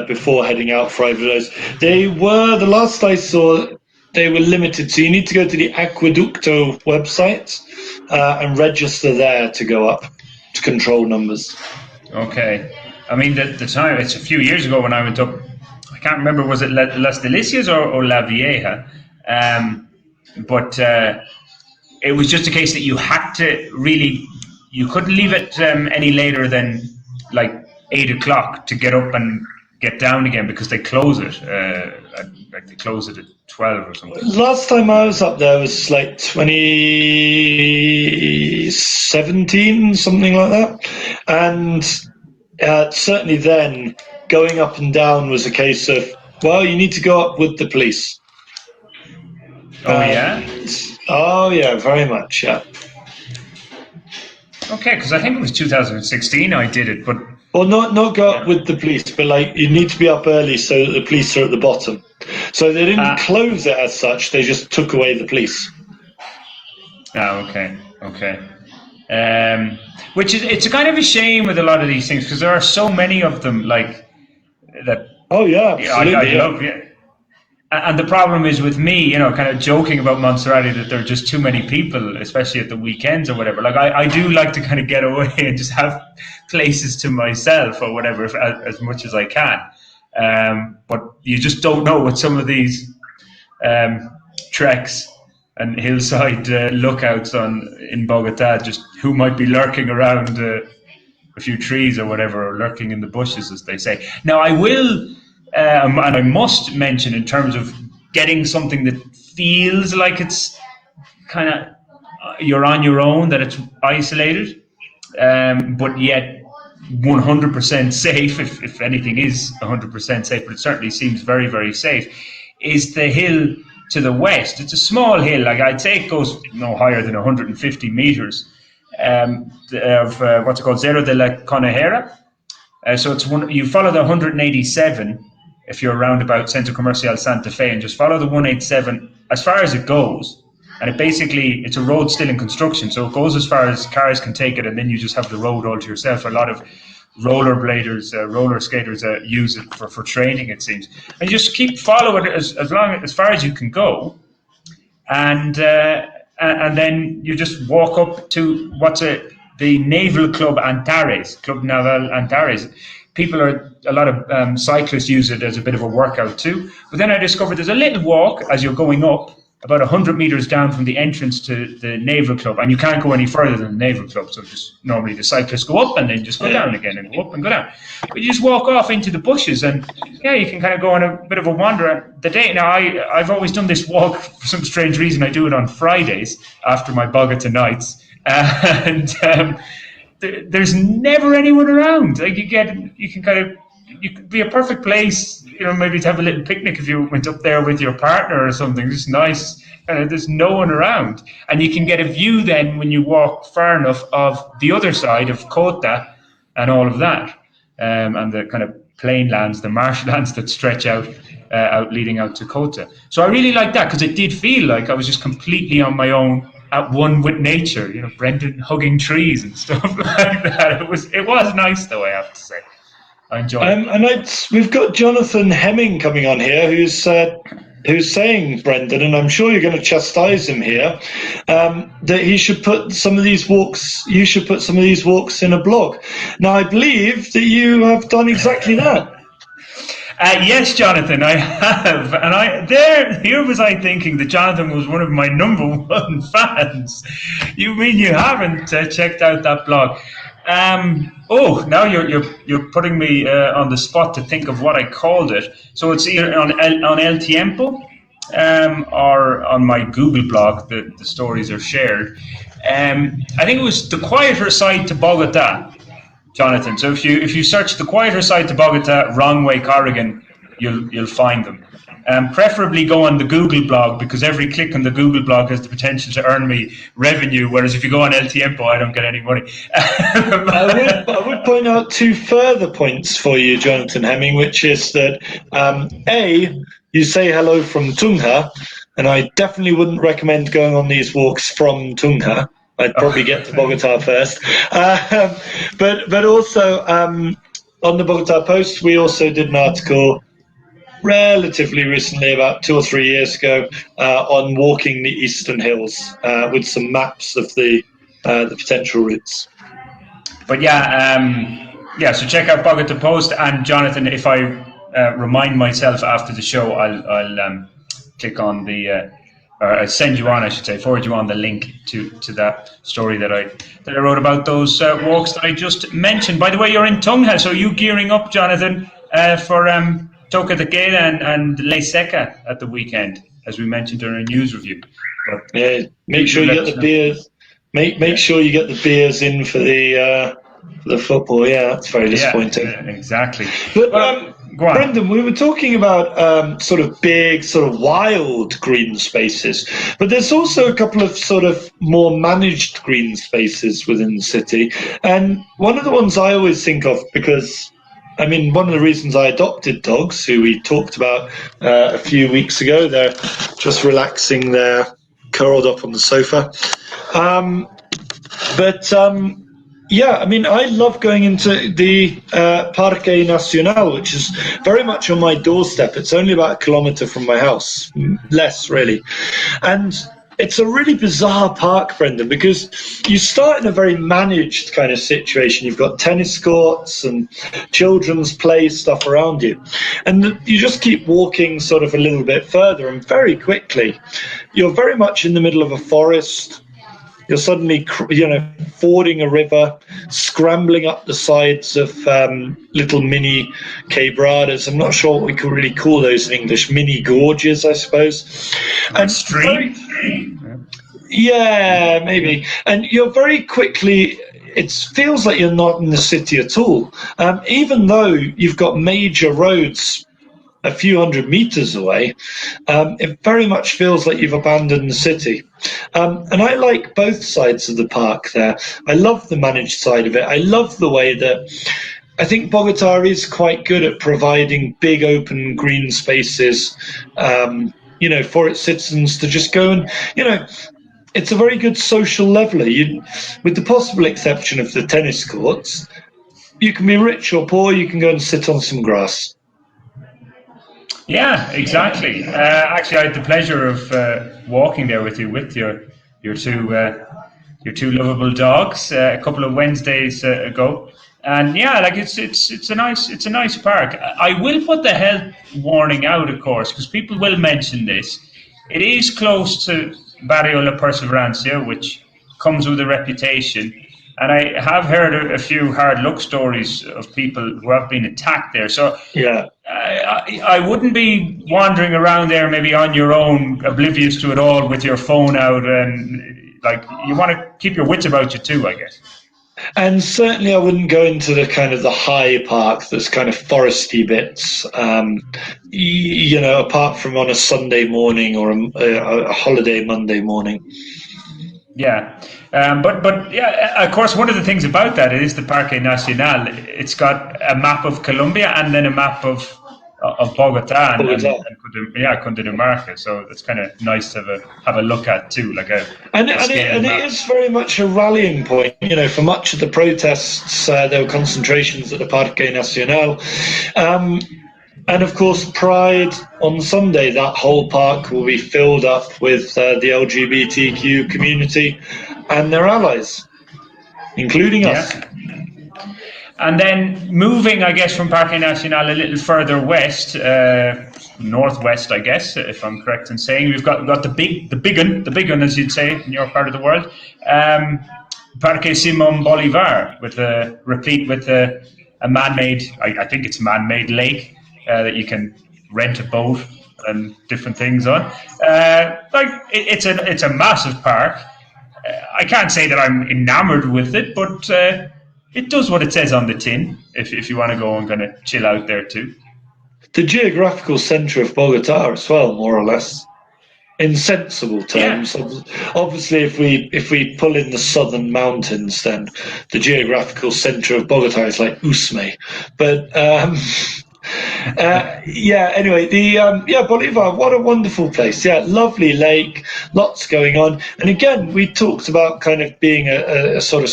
Speaker 1: before heading out for either of those. The last I saw, they were limited, so you need to go to the Aqueducto website and register there to go up to control numbers.
Speaker 2: Okay. I mean, the time, it's a few years ago when I went up, I can't remember, was it Las Delicias or La Vieja? But it was just a case that you had to really, you couldn't leave it any later than like 8 o'clock to get up and get down again, because they close it. They close it at 12 or something.
Speaker 1: Last time I was up there was like 2017, something like that. And certainly then, going up and down was a case of, well, you need to go up with the police.
Speaker 2: Oh, yeah?
Speaker 1: Oh, yeah, very much, yeah.
Speaker 2: Okay, because I think it was 2016 I did it, but...
Speaker 1: Well, not go up with the police, but like you need to be up early so that the police are at the bottom. So they didn't close it as such; they just took away the police.
Speaker 2: Okay. Which is, it's a kind of a shame with a lot of these things, because there are so many of them, like that.
Speaker 1: Oh yeah, absolutely.
Speaker 2: I love. Yeah. And the problem is with me, kind of joking about Monserrate, that there are just too many people, especially at the weekends or whatever. Like I do like to kind of get away and just have places to myself or whatever, as much as I can. But you just don't know with some of these treks and hillside lookouts in Bogotá, just who might be lurking around a few trees or whatever, or lurking in the bushes, as they say. Now, I will... and I must mention, in terms of getting something that feels like it's kind of you're on your own, that it's isolated, but yet 100% safe, if anything is 100% safe, but it certainly seems very, very safe, is the hill to the west. It's a small hill, like I'd say it goes no higher than 150 meters, of what's it called, Cerro de la Conejera. So it's you follow the 187 if you're around about Centro Comercial Santa Fe, and just follow the 187 as far as it goes. And it's a road still in construction, so it goes as far as cars can take it, and then you just have the road all to yourself. A lot of roller skaters use it for training, it seems. And you just keep following it as far as you can go, and then you just walk up to the Naval Club Antares, Club Naval Antares. A lot of cyclists use it as a bit of a workout too. But then I discovered there's a little walk as you're going up, about 100 meters down from the entrance to the Naval Club, and you can't go any further than the Naval Club. So just normally the cyclists go up and then just go down again, and go up and go down. But you just walk off into the bushes, and yeah, you can kind of go on a bit of a wander. Now I've always done this walk for some strange reason. I do it on Fridays after my Bogotá Nights, and there's never anyone around. Like it could be a perfect place, maybe to have a little picnic if you went up there with your partner or something. Just nice, there's no one around, and you can get a view then when you walk far enough of the other side of Cota and all of that, and the kind of plain lands, the marshlands that stretch out leading out to Cota. So I really like that, because it did feel like I was just completely on my own, at one with nature. Brendan hugging trees and stuff like that. It was nice, though, I have to say. I enjoyed it.
Speaker 1: And we've got Jonathan Hemming coming on here, who's saying, Brendan, and I'm sure you're going to chastise him here, that he should put some of these walks. You should put some of these walks in a blog. Now, I believe that you have done exactly that.
Speaker 2: Yes, Jonathan, I have, and here was I thinking that Jonathan was one of my number one fans. You mean you haven't checked out that blog? Now you're putting me on the spot to think of what I called it. So it's either on El Tiempo, or on my Google blog. The stories are shared. I think it was The Quieter Side to Bogotá, Jonathan. So if you search The Quieter Side to Bogotá, wrong way Corrigan, you'll find them. Preferably go on the Google blog, because every click on the Google blog has the potential to earn me revenue, whereas if you go on El Tiempo, I don't get any money.
Speaker 1: I would point out 2 further points for you, Jonathan Hemming, which is that, A, you say hello from Tunja, and I definitely wouldn't recommend going on these walks from Tunja. I'd probably get to Bogota first. But also, on the Bogota Post, we also did an article relatively recently, about 2 or 3 years ago, on walking the Eastern Hills, with some maps of the potential routes.
Speaker 2: But so check out Bogota Post, and Jonathan, if I remind myself after the show, I'll click on the or send you on, I should say, forward you on the link to that story that I wrote about those walks that I just mentioned. By the way, you're in Tunja, so you gearing up, Jonathan, for Toca de Queda and Ley Seca at the weekend, as we mentioned during our news review.
Speaker 1: But, make sure you get the beers. Make sure you get the beers in for the football. Yeah, that's very disappointing.
Speaker 2: Exactly.
Speaker 1: But Brendan, we were talking about sort of big, sort of wild green spaces, but there's also a couple of sort of more managed green spaces within the city. And one of the ones I always think of, because, I mean, one of the reasons I adopted dogs, who we talked about a few weeks ago, they're just relaxing there, curled up on the sofa. Yeah, I mean, I love going into the Parque Nacional, which is very much on my doorstep. It's only about 1 kilometre from my house, less really. And it's a really bizarre park, Brendan, because you start in a very managed kind of situation. You've got tennis courts and children's play stuff around you. And you just keep walking sort of a little bit further, and very quickly, you're very much in the middle of a forest. You're suddenly, fording a river, scrambling up the sides of little mini quebradas. I'm not sure what we could really call those in English. Mini gorges, I suppose.
Speaker 2: And stream?
Speaker 1: Yeah, maybe. And you're very quickly, it feels like you're not in the city at all. Even though you've got major roads a few hundred meters away, it very much feels like you've abandoned the city. And I like both sides of the park there. I love the managed side of it. I love the way that I think Bogota is quite good at providing big open green spaces, for its citizens to just go and, it's a very good social leveler. With the possible exception of the tennis courts, you can be rich or poor, you can go and sit on some grass.
Speaker 2: Yeah, exactly. Actually, I had the pleasure of walking there with you, with your two lovable dogs, a couple of Wednesdays ago, and it's a nice park. I will put the health warning out, of course, because people will mention this. It is close to Barrio La Perseverancia, which comes with a reputation. And I have heard a few hard luck stories of people who have been attacked there. So
Speaker 1: yeah,
Speaker 2: I wouldn't be wandering around there maybe on your own, oblivious to it all, with your phone out. And you want to keep your wits about you too, I guess.
Speaker 1: And certainly I wouldn't go into the kind of the high park that's kind of foresty bits, apart from on a Sunday morning or a holiday Monday morning.
Speaker 2: Yeah. But yeah, of course, one of the things about that is the Parque Nacional. It's got a map of Colombia and then a map of Bogota and Cundinamarca. So it's kind of nice to have a look at too,
Speaker 1: and it is very much a rallying point. For much of the protests, there were concentrations at the Parque Nacional. And of course, Pride on Sunday, that whole park will be filled up with the LGBTQ community and their allies, including us.
Speaker 2: And then moving, I guess, from Parque Nacional a little further west, northwest, I guess, if I'm correct in saying, we've got the big one, as you'd say in your part of the world, Parque Simón Bolívar, replete with a man-made, I think it's man-made lake. That you can rent a boat and different things on. It's a massive park. I can't say that I'm enamored with it, but it does what it says on the tin. If you want to go and kind of chill out there too.
Speaker 1: the geographical centre of Bogotá as well, more or less. In sensible terms, obviously, if we pull in the southern mountains, then the geographical centre of Bogotá is like Usme. But anyway, Bolivar, what a wonderful place. Yeah, lovely lake, lots going on. And again, we talked about kind of being a sort of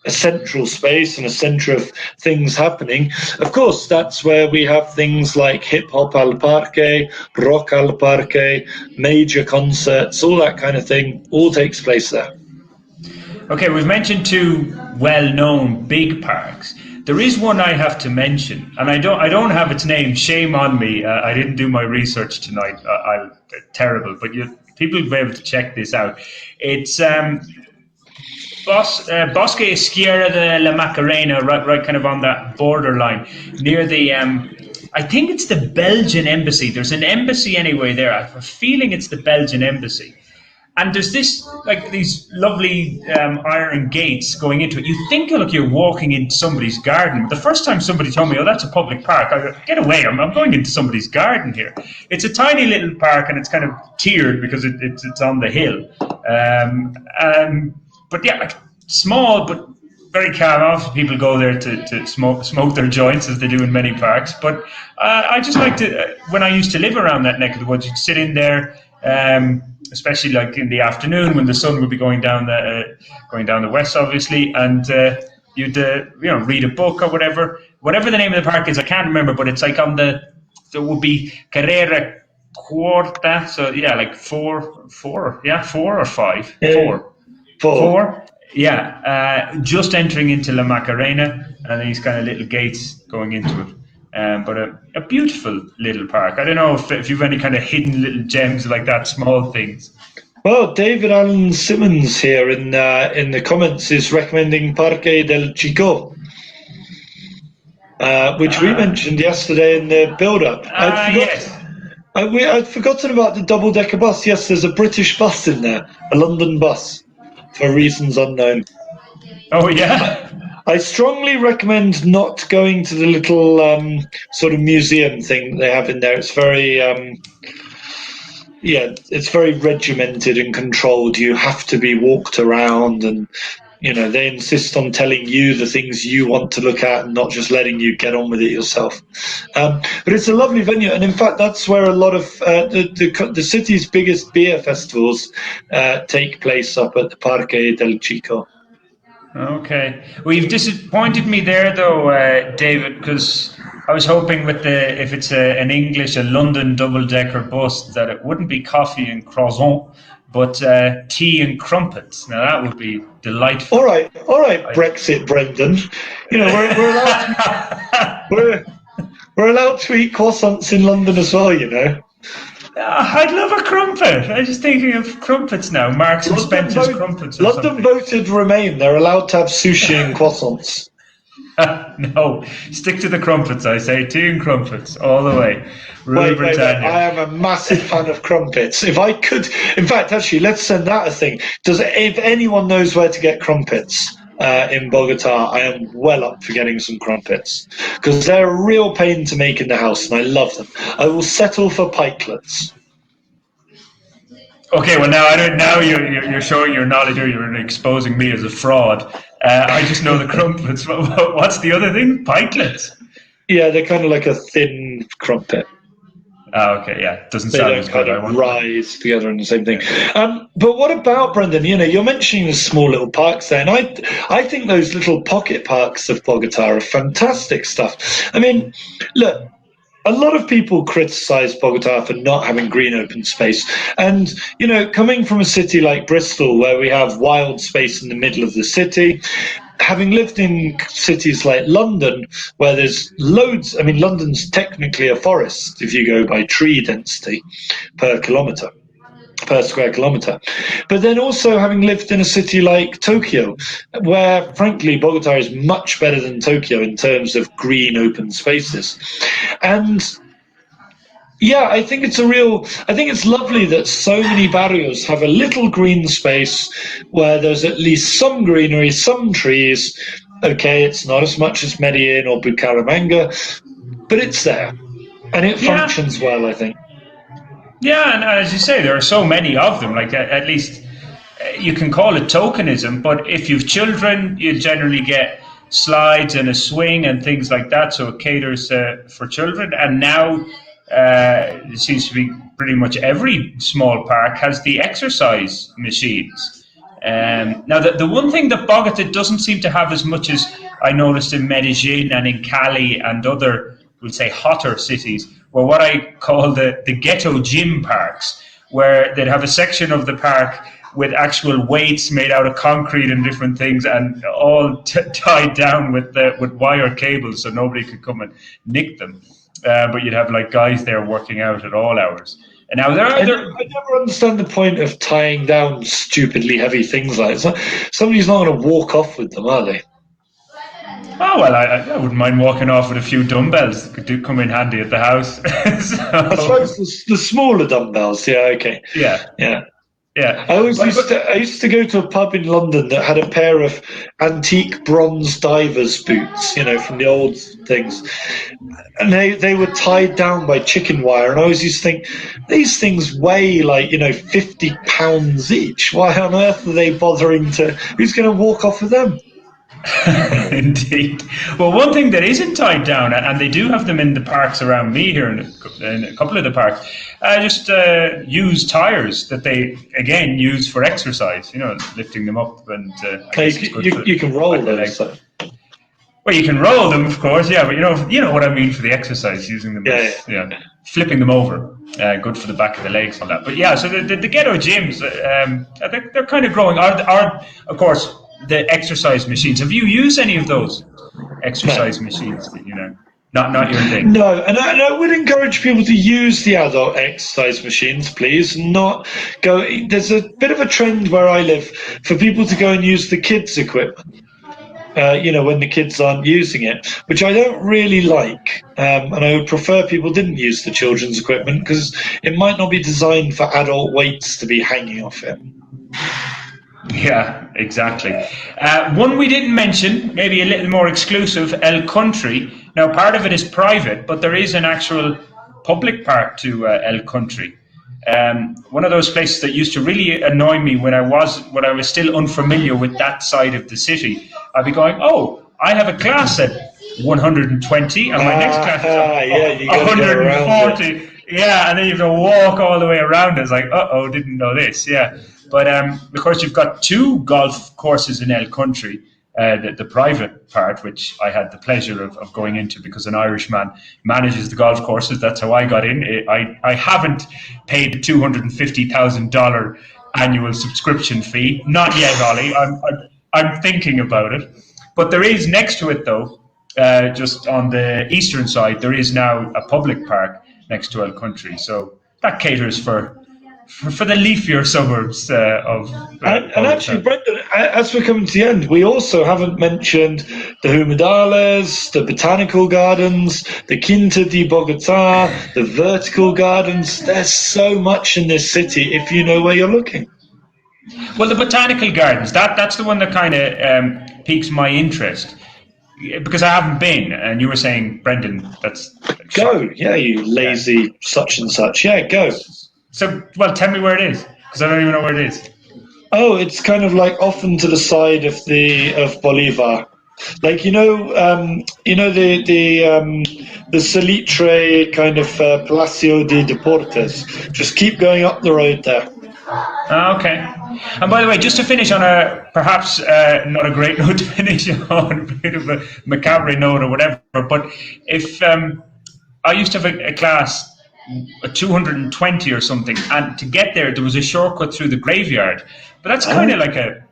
Speaker 1: a central space and a centre of things happening. Of course, that's where we have things like hip hop al Parque, rock al Parque, major concerts, all that kind of thing, all takes place there.
Speaker 2: Okay, we've mentioned two well-known big parks. There is one I have to mention, and I don't have its name. Shame on me. I didn't do my research tonight. Terrible, but people will be able to check this out. It's Bosque Izquierda de la Macarena, right kind of on that borderline, near the, I think it's the Belgian embassy. There's an embassy anyway there. I have a feeling it's the Belgian embassy. And there's these lovely iron gates going into it. You think, look, you're walking into somebody's garden. The first time somebody told me, oh, that's a public park, I go, get away, I'm going into somebody's garden here. It's a tiny little park, and it's kind of tiered because it's on the hill. But yeah, small but very calm. Obviously, people go there to smoke their joints, as they do in many parks. But I just like to, when I used to live around that neck of the woods, you'd sit in there, especially like in the afternoon when the sun would be going down the west, obviously, and you'd read a book or whatever the name of the park is. I can't remember, but it's like there would be Carrera Quarta, so yeah, like four or five. Four. Yeah, just entering into La Macarena, and these kind of little gates going into it. But a beautiful little park. I don't know if you've any kind of hidden little gems like that, small things.
Speaker 1: Well, David Allen Simmons here in the comments is recommending Parque del Chico, which we mentioned yesterday in the build-up. I'd forgotten about the double-decker bus. Yes, there's a British bus in there, a London bus, for reasons unknown.
Speaker 2: Oh, yeah?
Speaker 1: I strongly recommend not going to the little sort of museum thing that they have in there. It's very, it's very regimented and controlled. You have to be walked around, and they insist on telling you the things you want to look at and not just letting you get on with it yourself. But it's a lovely venue, and in fact, that's where a lot of the city's biggest beer festivals take place, up at the Parque del Chico.
Speaker 2: Okay. Well, you've disappointed me there, though, David, because I was hoping if it's an English, a London double-decker bus, that it wouldn't be coffee and croissant, but tea and crumpets. Now, that would be delightful.
Speaker 1: All right, Brexit, Brendan. We're allowed to eat croissants in London as well,
Speaker 2: I'd love a crumpet. I'm just thinking of crumpets now. Marks and Spencer's crumpets.
Speaker 1: London voted Remain. They're allowed to have sushi and croissants.
Speaker 2: No, stick to the crumpets, I say. Tea and crumpets, all the way.
Speaker 1: Wait, I am a massive fan of crumpets. If I could, in fact, actually, let's send that a thing. If anyone knows where to get crumpets in Bogotá, I am well up for getting some crumpets, because they're a real pain to make in the house, and I love them. I will settle for pikelets.
Speaker 2: Okay, well now you're showing your knowledge, or you're exposing me as a fraud. I just know the crumpets. What's the other thing? Pikelets?
Speaker 1: Yeah, they're kind of like a thin crumpet.
Speaker 2: Oh, okay, yeah. Doesn't sound as good.
Speaker 1: They don't rise together in the same thing. But what about, Brendan, you're mentioning the small little parks there, and I think those little pocket parks of Bogotá are fantastic stuff. I mean, look, a lot of people criticize Bogotá for not having green open space. And, coming from a city like Bristol, where we have wild space in the middle of the city, having lived in cities like London, where there's loads, London's technically a forest if you go by tree density per square kilometre. But then also having lived in a city like Tokyo, where frankly Bogotá is much better than Tokyo in terms of green open spaces. And yeah, I think it's lovely that so many barrios have a little green space where there's at least some greenery, some trees. Okay, it's not as much as Medellin or Bucaramanga, but it's there. And it functions well, I think.
Speaker 2: Yeah, and as you say, there are so many of them. Like at least you can call it tokenism, but if you've children, you generally get slides and a swing and things like that. So it caters for children. And now it seems to be pretty much every small park has the exercise machines. Now, the one thing that Bogota doesn't seem to have as much as I noticed in Medellin and in Cali and other, we'll say, hotter cities, were what I call the ghetto gym parks, where they'd have a section of the park with actual weights made out of concrete and different things, and all tied down with wire cables so nobody could come and nick them. But you'd have like guys there working out at all hours. And now I
Speaker 1: never understand the point of tying down stupidly heavy things like that. Somebody's not going to walk off with them, are they?
Speaker 2: Oh, well, I wouldn't mind walking off with a few dumbbells. Could come in handy at the house.
Speaker 1: So, I suppose the smaller dumbbells, yeah, okay.
Speaker 2: Yeah.
Speaker 1: I used to go to a pub in London that had a pair of antique bronze divers boots, from the old things. And they were tied down by chicken wire. And I always used to think, these things weigh like, 50 pounds each. Why on earth are they bothering who's going to walk off with them?
Speaker 2: Indeed. Well, one thing that isn't tied down, and they do have them in the parks around me here, in a couple of the parks, just use tires that they again use for exercise. Lifting them up, and
Speaker 1: you can roll them. So.
Speaker 2: Well, you can roll them, of course, yeah, but you know what I mean for the exercise, using them, flipping them over, good for the back of the legs and all that. But yeah, so the ghetto gyms, they're kind of growing. Are of course. The exercise machines. Have you used any of those exercise machines? Not your thing.
Speaker 1: No, and I would encourage people to use the adult exercise machines, please. Not go. There's a bit of a trend where I live for people to go and use the kids' equipment. When the kids aren't using it, which I don't really like, and I would prefer people didn't use the children's equipment because it might not be designed for adult weights to be hanging off it.
Speaker 2: Yeah, exactly. One we didn't mention, maybe a little more exclusive, El Country. Now, part of it is private, but there is an actual public part to El Country. One of those places that used to really annoy me when I was still unfamiliar with that side of the city. I'd be going, I have a class at 120, and my next class is 140. Yeah, and then you have to walk all the way around. It's like, didn't know this. Yeah. But of course, you've got two golf courses in El Country, the private part, which I had the pleasure of going into because an Irishman manages the golf courses. That's how I got in. I haven't paid the $250,000 annual subscription fee. Not yet, Ollie. I'm thinking about it. But there is next to it, though, just on the eastern side, there is now a public park next to El Country. So that caters for the leafier suburbs of...
Speaker 1: and actually, Brendan, as we're coming to the end, we also haven't mentioned the humedales, the botanical gardens, the Quinta de Bogotá, the vertical gardens. There's so much in this city if you know where you're looking.
Speaker 2: Well, the botanical gardens, that's the one that kind of piques my interest. Because I haven't been, and you were saying, Brendan,
Speaker 1: go, yeah, you lazy such and such. Yeah, go.
Speaker 2: So, well, tell me where it is, because I don't even know where it is.
Speaker 1: Oh, it's kind of like often to the side of Bolivar, like the Salitre kind of Palacio de Deportes. Just keep going up the road there.
Speaker 2: Okay. And by the way, just to finish on a perhaps not a great note to finish on, a bit of a macabre note or whatever, but if I used to have a class. A 220 or something, and to get there was a shortcut through the graveyard, but that's kind of like a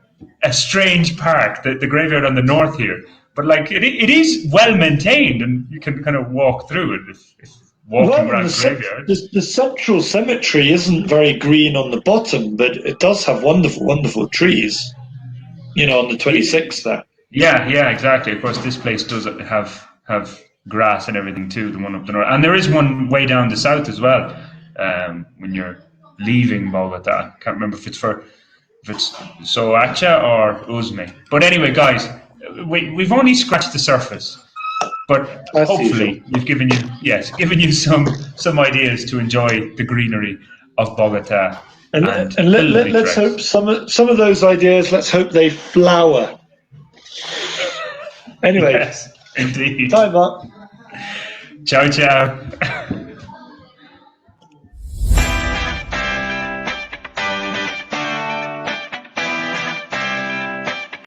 Speaker 2: strange park, the graveyard on the north here, but like it is well maintained and you can kind of walk through it if walking around the graveyard.
Speaker 1: The central cemetery isn't very green on the bottom, but it does have wonderful trees, on the 26th there.
Speaker 2: Yeah, exactly. Of course, this place does have grass and everything too, the one up the north, and there is one way down the south as well. When you're leaving Bogota, I can't remember if it's Soacha or Usme. But anyway, guys, we've only scratched the surface But
Speaker 1: As
Speaker 2: hopefully,
Speaker 1: usual.
Speaker 2: given you some ideas to enjoy the greenery of Bogota
Speaker 1: And
Speaker 2: and the lovely
Speaker 1: let's hope
Speaker 2: treks.
Speaker 1: some of those ideas. Let's hope they flower. Anyway,
Speaker 2: Yes, indeed.
Speaker 1: time up.
Speaker 2: Ciao, ciao.